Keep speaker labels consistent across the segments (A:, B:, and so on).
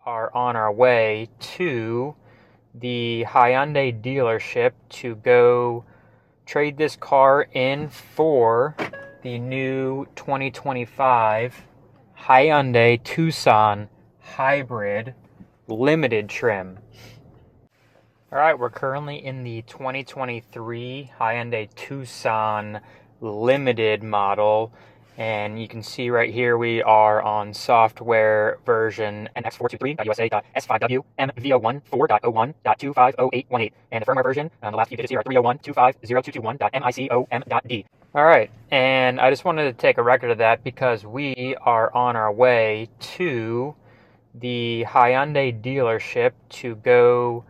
A: are on our way to the Hyundai dealership to go trade this car in for the new 2025 Hyundai Tucson Hybrid Limited Trim. Alright, we're currently in the 2023 Hyundai Tucson Limited model, and you can see right here we are on software version NX423.USA.S5W MV014.01.250818, and the firmware version, the last few digits here are 301.25021.MICOM.D. Alright, and I just wanted to take a record of that because we are on our way to the Hyundai dealership to go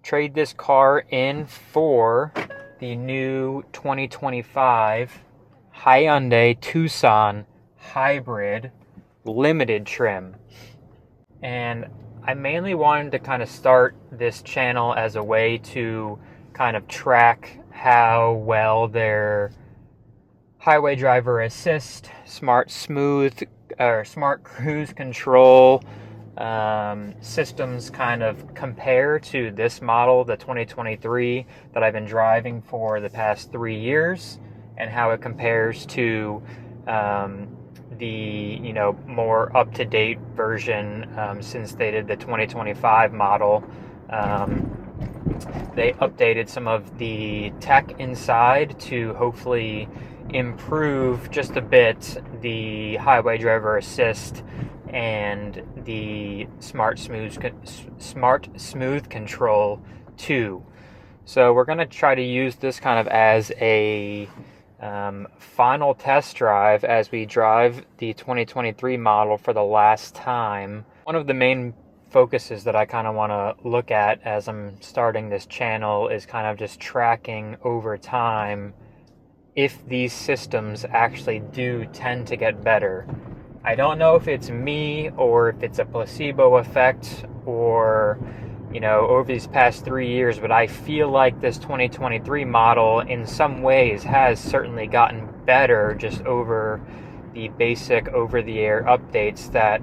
A: trade this car in for the new 2025 Hyundai Tucson Hybrid Limited Trim. And I mainly wanted to kind of start this channel as a way to kind of track how well their highway driver assist, smart cruise control systems kind of compare to this model, the 2023 that I've been driving for the past 3 years, and how it compares to the more up-to-date version since they did the 2025 model. They updated some of the tech inside to hopefully improve just a bit the highway driver assist and the smart smooth control too. So we're going to try to use this kind of as a final test drive as we drive the 2023 model for the last time. One of the main focuses that I kind of want to look at as I'm starting this channel is kind of just tracking over time if these systems actually do tend to get better. I don't know if it's me or if it's a placebo effect or, over these past 3 years, but I feel like this 2023 model in some ways has certainly gotten better just over the basic over-the-air updates that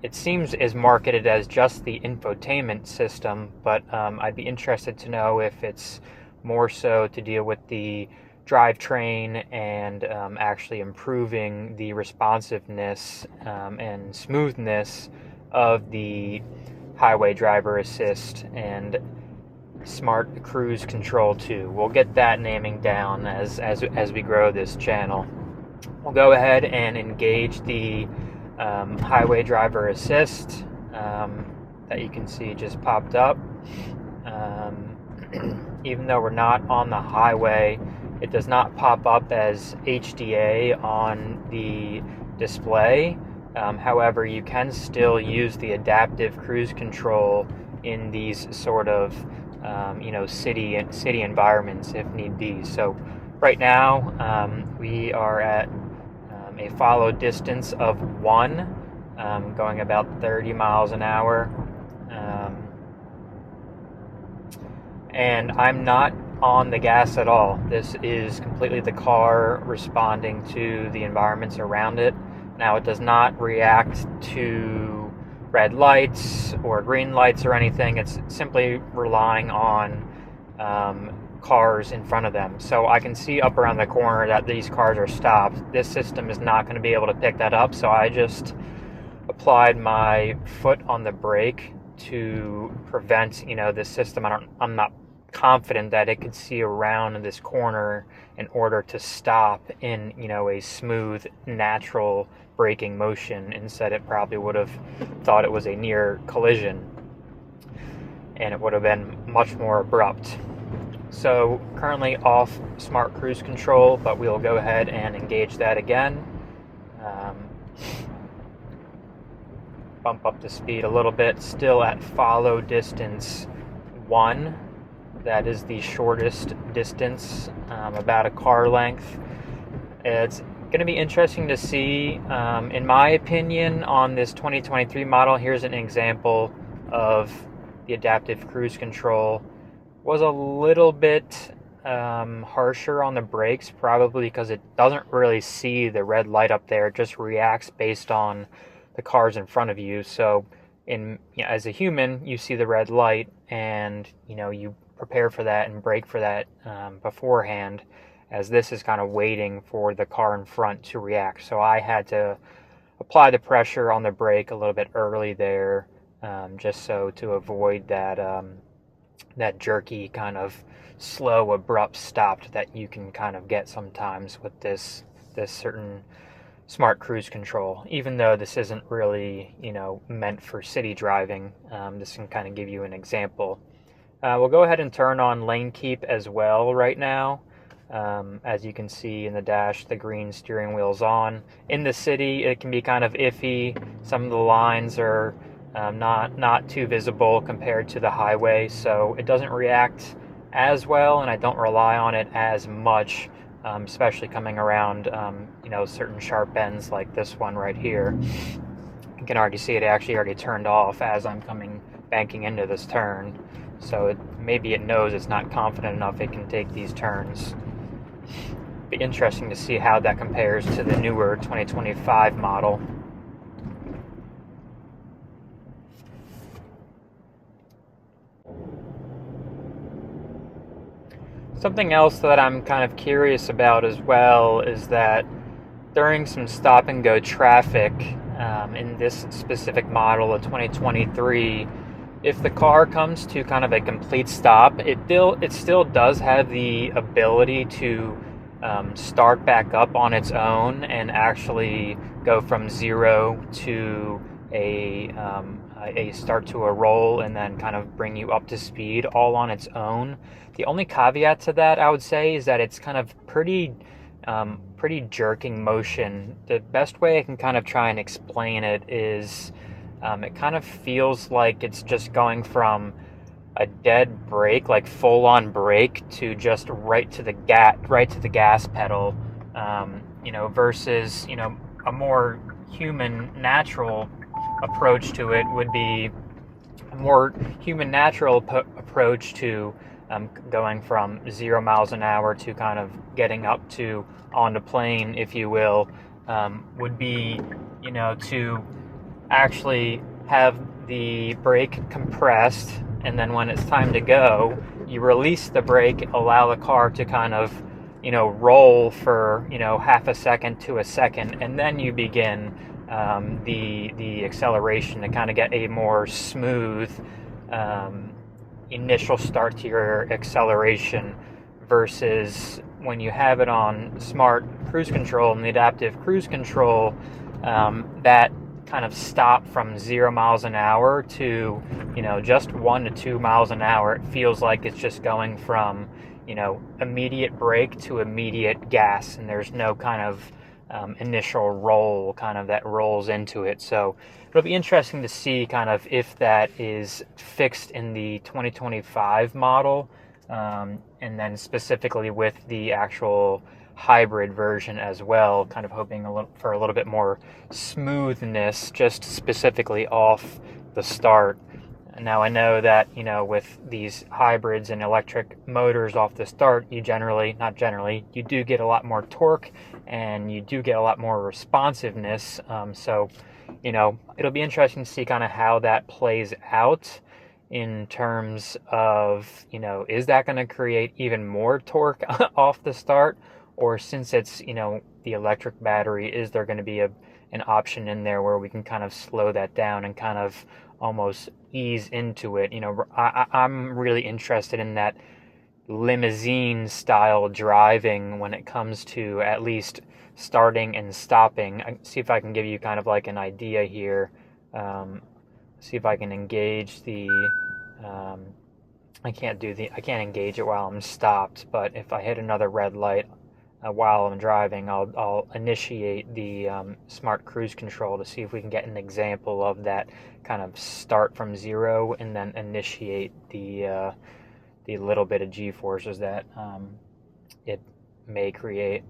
A: it seems is marketed as just the infotainment system, but I'd be interested to know if it's more so to deal with the drivetrain and actually improving the responsiveness and smoothness of the highway driver assist and smart cruise control too. We'll get that naming down as we grow this channel. We'll go ahead and engage the highway driver assist that you can see just popped up. Even though we're not on the highway, it does not pop up as HDA on the display. However, you can still use the adaptive cruise control in these sort of city environments if need be. So right now we are at a follow distance of 1, going about 30 miles an hour, and I'm not on the gas at all. This is completely the car responding to the environments around it. Now, it does not react to red lights or green lights or anything. It's simply relying on cars in front of them. So I can see up around the corner that these cars are stopped. This system is not going to be able to pick that up, so I just applied my foot on the brake to prevent this system. I'm not confident that it could see around this corner in order to stop in a smooth, natural braking motion. Instead, it probably would have thought it was a near collision, and it would have been much more abrupt. So currently off smart cruise control, but we'll go ahead and engage that again. Bump up the speed a little bit, still at follow distance 1. That is the shortest distance, about a car length. It's going to be interesting to see, in my opinion, on this 2023 model. Here's an example of the adaptive cruise control. Was a little bit harsher on the brakes, probably because it doesn't really see the red light up there. It just reacts based on the cars in front of you. So as a human, you see the red light, and you prepare for that and brake for that beforehand, as this is kind of waiting for the car in front to react. So I had to apply the pressure on the brake a little bit early there, just so to avoid that jerky kind of slow, abrupt stop that you can kind of get sometimes with this certain smart cruise control. Even though this isn't really meant for city driving, this can kind of give you an example. We'll go ahead and turn on lane keep as well right now. As you can see in the dash, the green steering wheel's on. In the city, it can be kind of iffy. Some of the lines are not too visible compared to the highway, so it doesn't react as well, and I don't rely on it as much, especially coming around certain sharp bends like this one right here. You can already see it actually already turned off as I'm banking into this turn, so maybe it knows it's not confident enough it can take these turns. Be interesting to see how that compares to the newer 2025 model. Something else that I'm kind of curious about as well is that during some stop and go traffic in this specific model of 2023, if the car comes to kind of a complete stop, it still does have the ability to start back up on its own and actually go from 0 to a start to a roll and then kind of bring you up to speed all on its own. The only caveat to that, I would say, is that it's kind of pretty jerking motion. The best way I can kind of try and explain it is it kind of feels like it's just going from a dead brake, like full-on brake, to just right to the gas pedal, versus a more human natural approach to it would be a more human natural approach to going from 0 miles an hour to kind of getting up to on the plane, if you will, would be to actually have the brake compressed, and then when it's time to go, you release the brake, allow the car to kind of roll for half a second to a second, and then you begin the acceleration to kind of get a more smooth initial start to your acceleration, versus when you have it on smart cruise control and the adaptive cruise control, that kind of stop from 0 miles an hour to just 1 to 2 miles an hour. It feels like it's just going from immediate brake to immediate gas, and there's no kind of initial roll kind of that rolls into it. So it'll be interesting to see kind of if that is fixed in the 2025 model, and then specifically with the actual hybrid version as well, kind of hoping for a little bit more smoothness just specifically off the start. Now I know that with these hybrids and electric motors off the start, you do get a lot more torque and you do get a lot more responsiveness, so it'll be interesting to see kind of how that plays out in terms of is that going to create even more torque off the start, or since it's the electric battery, is there going to be an option in there where we can kind of slow that down and kind of almost ease into it? I'm really interested in that limousine style driving when it comes to at least starting and stopping. See if I can give you kind of like an idea here. See if I can engage the I can't engage it while I'm stopped, but if I hit another red light while I'm driving, I'll initiate the smart cruise control to see if we can get an example of that kind of start from 0 and then initiate the little bit of G-forces that it may create.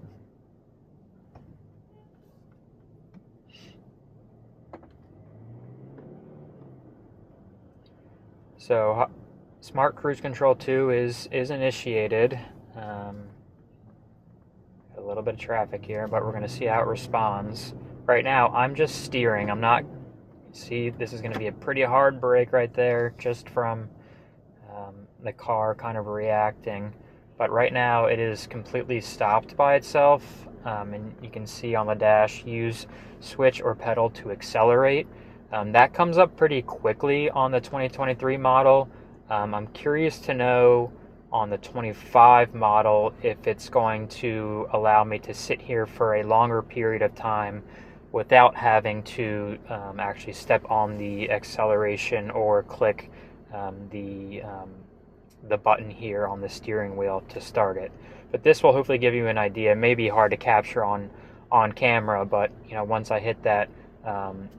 A: So smart cruise control 2 is initiated. A little bit of traffic here, but we're going to see how it responds. Right now, I'm just steering. I'm not See, this is going to be a pretty hard brake right there, just from the car kind of reacting. But right now it is completely stopped by itself, and you can see on the dash, use switch or pedal to accelerate. That comes up pretty quickly on the 2023 model. I'm curious to know on the 25 model if it's going to allow me to sit here for a longer period of time without having to actually step on the acceleration or click the button here on the steering wheel to start it. But this will hopefully give you an idea. It may be hard to capture on camera, but once I hit that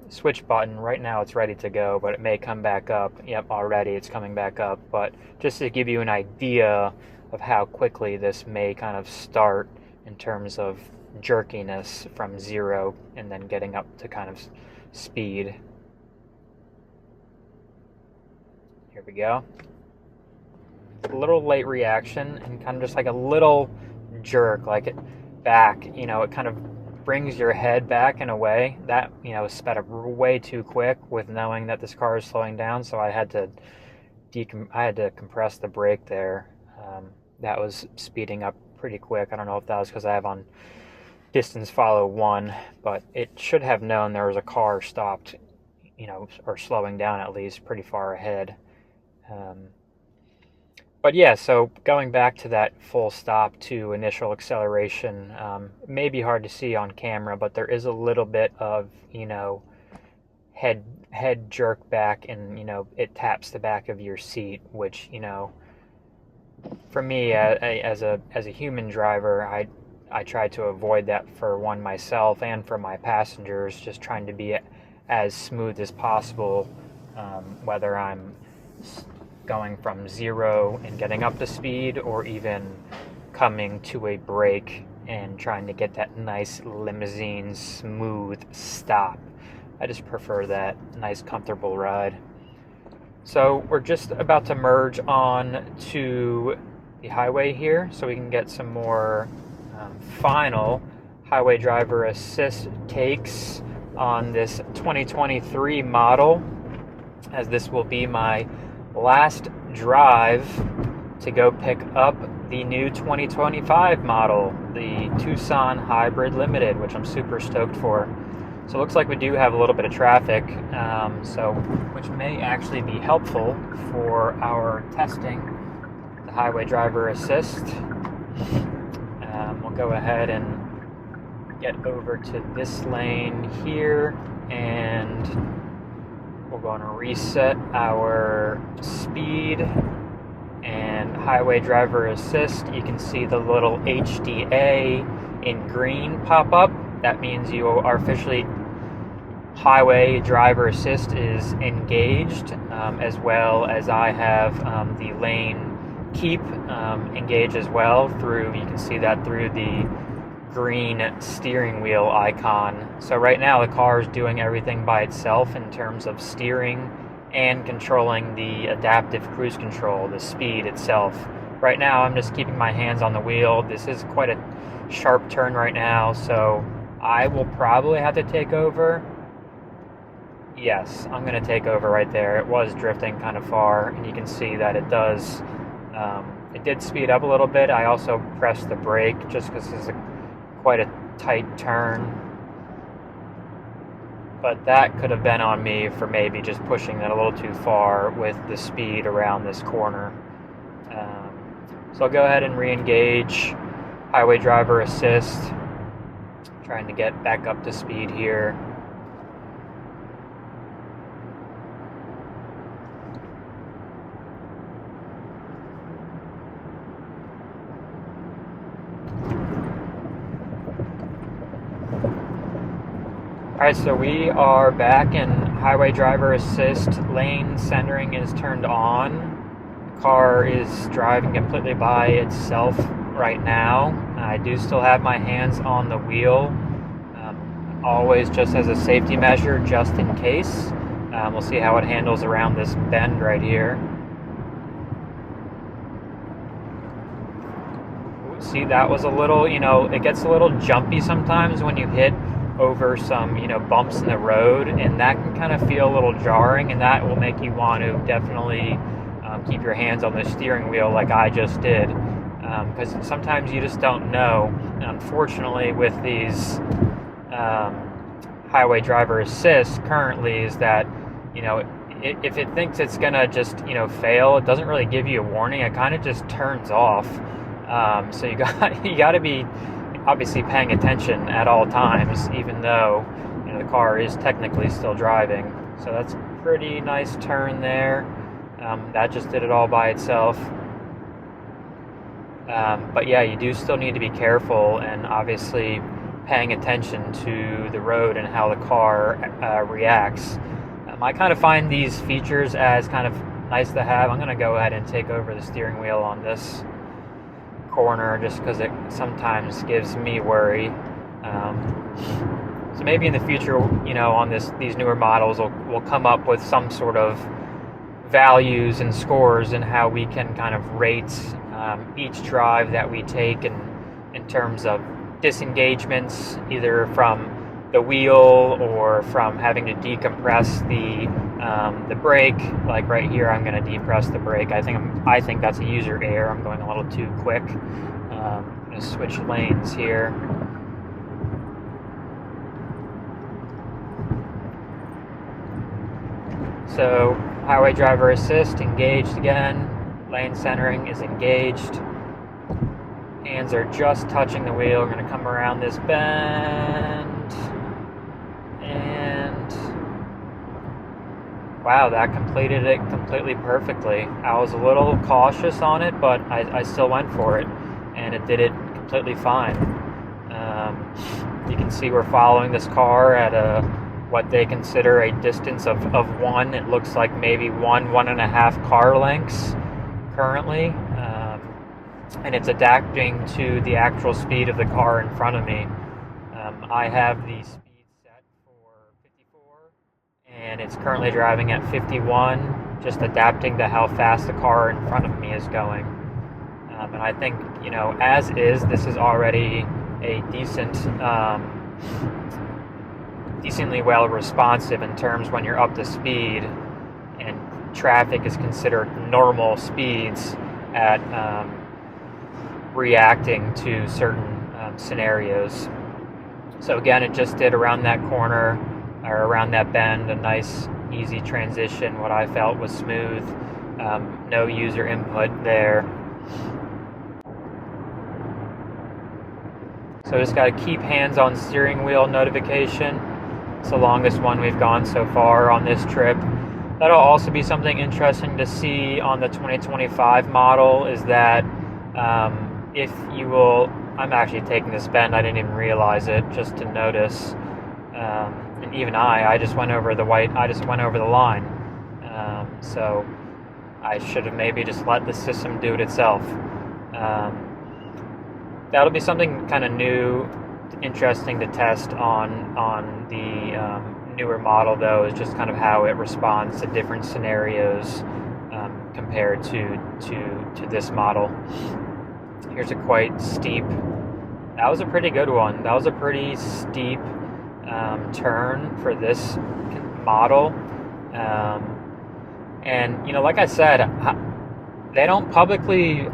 A: switch button, right now it's ready to go, but it may come back up. Yep, already it's coming back up. But just to give you an idea of how quickly this may kind of start in terms of jerkiness from 0 and then getting up to kind of speed. Here we go. A little late reaction and kind of just like a little jerk, like it back, it kind of brings your head back in a way that sped up way too quick with knowing that this car is slowing down. So I had to compress the brake there. That was speeding up pretty quick. I don't know if that was because I have on distance follow 1, but it should have known there was a car stopped, or slowing down at least pretty far ahead. But yeah, so going back to that full stop to initial acceleration, may be hard to see on camera, but there is a little bit of, head jerk back, and, it taps the back of your seat, which, for me, as a human driver, I try to avoid that for one myself and for my passengers, just trying to be as smooth as possible, whether I'm going from 0 and getting up to speed, or even coming to a brake and trying to get that nice limousine smooth stop. I just prefer that nice comfortable ride. So we're just about to merge on to the highway here, so we can get some more final highway driver assist takes on this 2023 model, as this will be my last drive to go pick up the new 2025 model, the Tucson Hybrid Limited, which I'm super stoked for. So it looks like we do have a little bit of traffic, which may actually be helpful for our testing the highway driver assist. We'll go ahead and get over to this lane here, and we're going to reset our speed and highway driver assist. You can see the little HDA in green pop up. That means you are officially highway driver assist is engaged, as well as I have the lane keep engaged as well through, you can see that through the green steering wheel icon. So right now the car is doing everything by itself in terms of steering and controlling the adaptive cruise control, the speed itself. Right now I'm just keeping my hands on the wheel. This is quite a sharp turn right now, so I will probably have to take over. Yes, I'm going to take over right there. It was drifting kind of far, and you can see that it does. It did speed up a little bit. I also pressed the brake just because this is quite a tight turn. But that could have been on me for maybe just pushing that a little too far with the speed around this corner. So I'll go ahead and re-engage highway driver assist, trying to get back up to speed here. Alright, so we are back in highway driver assist. Lane centering is turned on. The car is driving completely by itself right now. I do still have my hands on the wheel, always just as a safety measure, just in case. We'll see how it handles around this bend right here. See, that was a little, it gets a little jumpy sometimes when you hit over some, bumps in the road, and that can kind of feel a little jarring, and that will make you want to definitely keep your hands on the steering wheel like I just did, because sometimes you just don't know. And unfortunately, with these highway driver assist currently, is that if it thinks it's gonna just fail, it doesn't really give you a warning. It kind of just turns off. So you got to be obviously paying attention at all times, even though the car is technically still driving. So that's a pretty nice turn there. That just did it all by itself. But yeah, you do still need to be careful and obviously paying attention to the road and how the car reacts. I kind of find these features as kind of nice to have. I'm going to go ahead and take over the steering wheel on this corner just because it sometimes gives me worry. So maybe in the future, on these newer models, we'll come up with some sort of values and scores and how we can kind of rate each drive that we take in terms of disengagements, either from the wheel or from having to decompress the brake. Like right here, I'm going to depress the brake. I think that's a user error. I'm going a little too quick. I'm going to switch lanes here. So highway driver assist engaged again. Lane centering is engaged. Hands are just touching the wheel. We're going to come around this bend. And wow, that completed it completely perfectly. I was a little cautious on it, but I still went for it, and it did it completely fine. You can see we're following this car at what they consider a distance of one. It looks like maybe one and a half car lengths currently, and it's adapting to the actual speed of the car in front of me. I have the speed set for 54, and it's currently driving at 51, just adapting to how fast the car in front of me is going. And I think, as is, this is already a decently well responsive in terms when you're up to speed, and traffic is considered normal speeds at reacting to certain scenarios. So again, it just did around that corner, or around that bend, a nice easy transition. What I felt was smooth, no user input there. So just got to keep hands on steering wheel notification. It's the longest one we've gone so far on this trip. That'll also be something interesting to see on the 2025 model, is that if you will, I'm actually taking this bend, I didn't even realize it, just to notice. And even I just went over the line. So I should have maybe just let the system do it itself. That'll be something kind of new, interesting to test on the newer model, though, is just kind of how it responds to different scenarios compared to this model. Here's a quite steep. That was a pretty good one. That was a pretty steep turn for this model. And like I said, they don't publicly,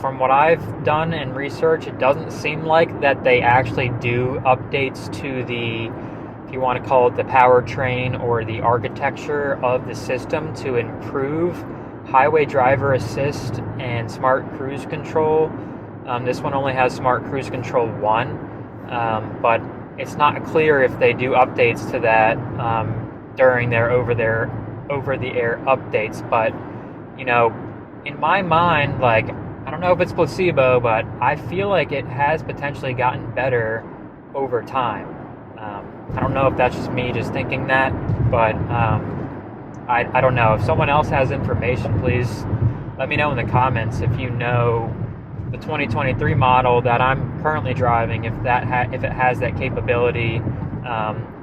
A: from what I've done in research, it doesn't seem like that they actually do updates to the, if you want to call it the powertrain or the architecture of the system, to improve highway driver assist and smart cruise control. This one only has smart cruise control 1, but it's not clear if they do updates to that during their over-the-air updates. But in my mind, like, I don't know if it's placebo, but I feel like it has potentially gotten better over time. I don't know if that's just me just thinking that, but I don't know. If someone else has information, please let me know in the comments if you know the 2023 model that I'm currently driving, if it has that capability,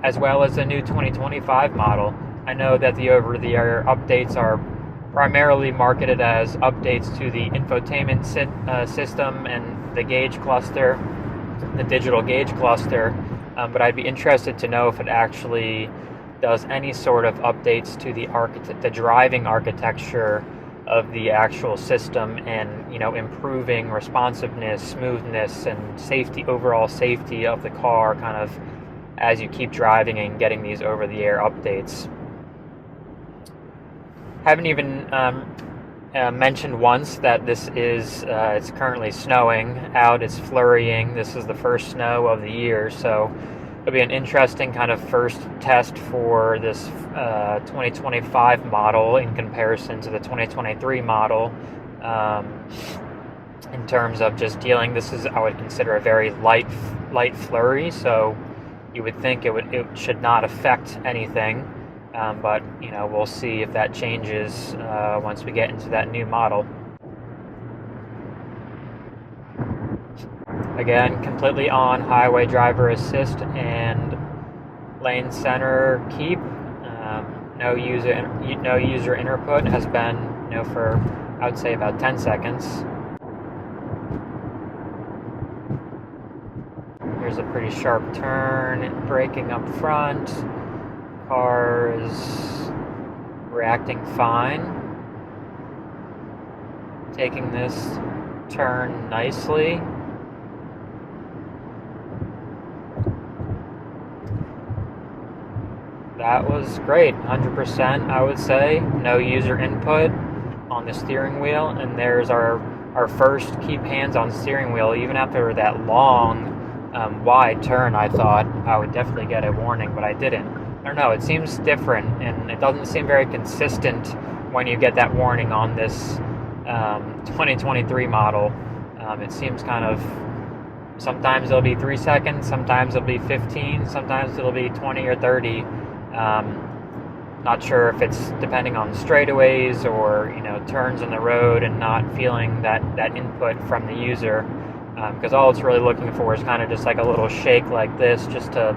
A: as well as the new 2025 model. I know that the over-the-air updates are primarily marketed as updates to the infotainment system and the gauge cluster, the digital gauge cluster. but I'd be interested to know if it actually does any sort of updates to the driving architecture of the actual system, and improving responsiveness, smoothness, and overall safety of the car, kind of as you keep driving and getting these over-the-air updates. Haven't even mentioned once that this is it's currently snowing out. It's flurrying. This is the first snow of the year, so it'll be an interesting kind of first test for this 2025 model in comparison to the 2023 model, in terms of just dealing. This is, I would consider, a very light flurry, so you would think it should not affect anything, but we'll see if that changes once we get into that new model. Again, completely on highway driver assist and lane center keep. No user input has been for, I would say, about 10 seconds. Here's a pretty sharp turn, braking up front. Car is reacting fine. Taking this turn nicely. That was great, 100% I would say. No user input on the steering wheel, and there's our first keep hands on steering wheel. Even after that long, wide turn, I thought I would definitely get a warning, but I didn't. I don't know, it seems different, and it doesn't seem very consistent when you get that warning on this 2023 model. It seems kind of, sometimes it'll be 3 seconds, sometimes it'll be 15, sometimes it'll be 20 or 30. Not sure if it's depending on straightaways or turns in the road, and not feeling that input from the user, because all it's really looking for is kind of just like a little shake like this, just to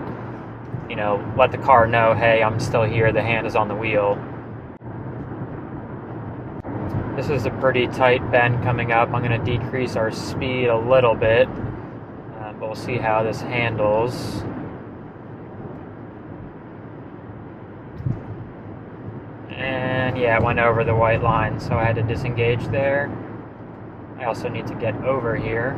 A: let the car know, hey, I'm still here, the hand is on the wheel. This is a pretty tight bend coming up. I'm going to decrease our speed a little bit, but we'll see how this handles. And yeah, it went over the white line, so I had to disengage there. I also need to get over here.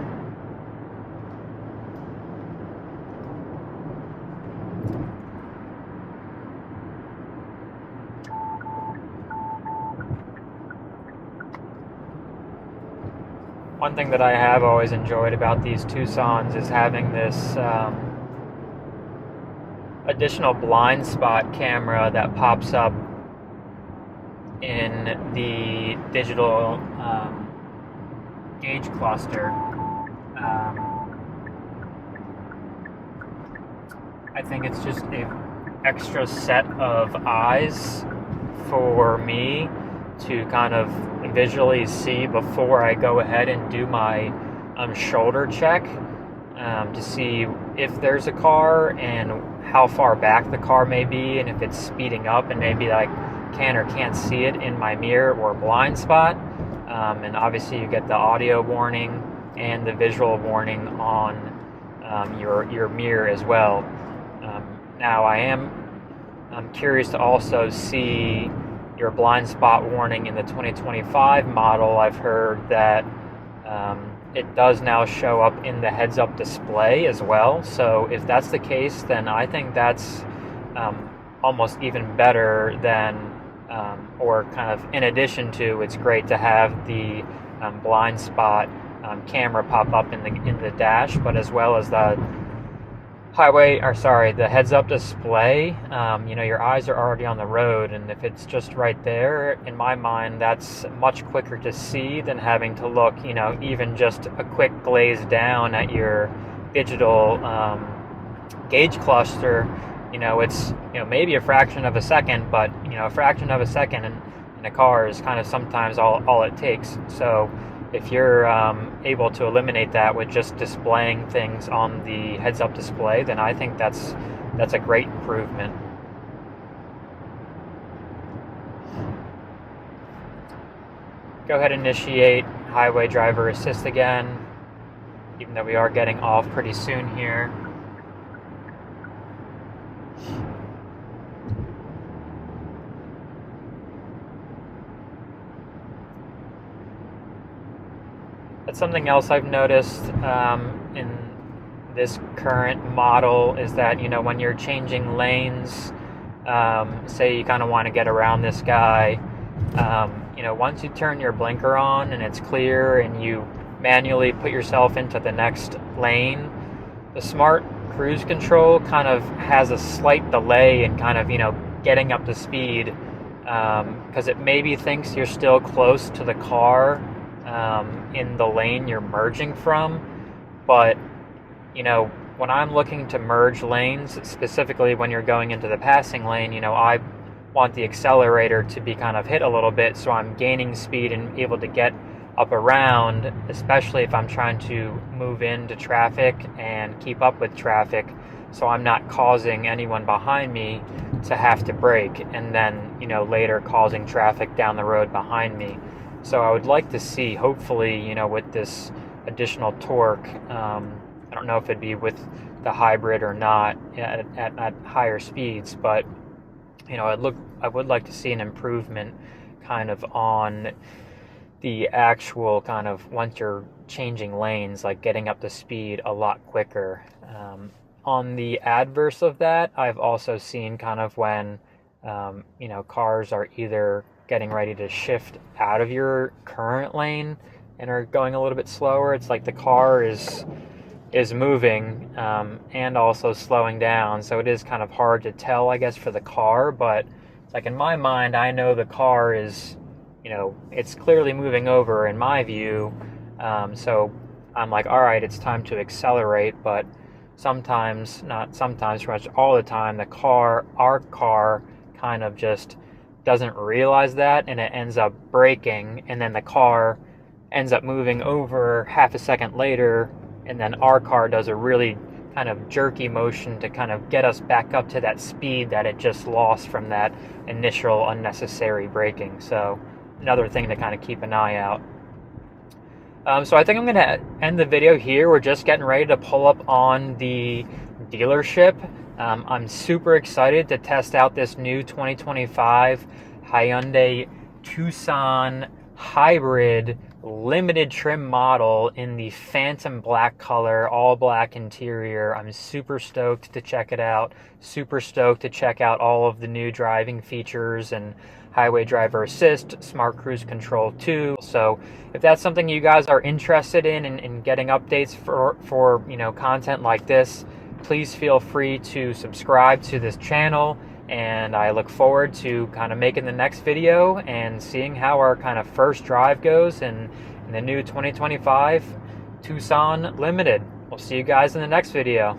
A: One thing that I have always enjoyed about these Tucsons is having this additional blind spot camera that pops up in the digital gauge cluster. I think it's just an extra set of eyes for me to kind of visually see before I go ahead and do my shoulder check, to see if there's a car and how far back the car may be, and if it's speeding up, and maybe I can or can't see it in my mirror or blind spot. And obviously you get the audio warning and the visual warning on your mirror as well. Now I'm curious to also see your blind spot warning in the 2025 model. I've heard that it does now show up in the heads-up display as well. So if that's the case, then I think that's almost even better than, or kind of in addition to, it's great to have the blind spot camera pop up in the dash, but as well as the the heads-up display. Your eyes are already on the road, and if it's just right there, in my mind, that's much quicker to see than having to look, even just a quick glaze down at your digital gauge cluster. It's maybe a fraction of a second, but a fraction of a second in a car is kind of sometimes all it takes. So if you're able to eliminate that with just displaying things on the heads-up display, then I think that's a great improvement. Go ahead and initiate highway driver assist again, even though we are getting off pretty soon here. That's something else I've noticed in this current model is that, when you're changing lanes, say you kind of want to get around this guy, once you turn your blinker on and it's clear and you manually put yourself into the next lane, the smart cruise control kind of has a slight delay in kind of, getting up to speed, because it maybe thinks you're still close to the car in the lane you're merging from. But when I'm looking to merge lanes, specifically when you're going into the passing lane, I want the accelerator to be kind of hit a little bit so I'm gaining speed and able to get up around, especially if I'm trying to move into traffic and keep up with traffic, so I'm not causing anyone behind me to have to brake and then, later causing traffic down the road behind me. So I would like to see, hopefully, with this additional torque, I don't know if it'd be with the hybrid or not at higher speeds, but I would like to see an improvement kind of on the actual kind of, once you're changing lanes, like getting up to speed a lot quicker. On the adverse of that, I've also seen kind of when cars are either getting ready to shift out of your current lane and are going a little bit slower. It's like the car is moving and also slowing down, so it is kind of hard to tell, I guess, for the car. But like in my mind, I know the car is, it's clearly moving over in my view, so I'm like, all right, it's time to accelerate. But sometimes, not sometimes, pretty much all the time, our car kind of just doesn't realize that, and it ends up braking, and then the car ends up moving over half a second later, and then our car does a really kind of jerky motion to kind of get us back up to that speed that it just lost from that initial unnecessary braking. So another thing to kind of keep an eye out. So I think I'm going to end the video here. We're just getting ready to pull up on the dealership. I'm super excited to test out this new 2025 Hyundai Tucson hybrid limited trim model in the phantom black color, all black interior. I'm super stoked to check it out. Super stoked to check out all of the new driving features and highway driver assist, smart cruise control too. So if that's something you guys are interested in getting updates for content like this, please feel free to subscribe to this channel. And I look forward to kind of making the next video and seeing how our kind of first drive goes in the new 2025 Tucson Limited. We'll see you guys in the next video.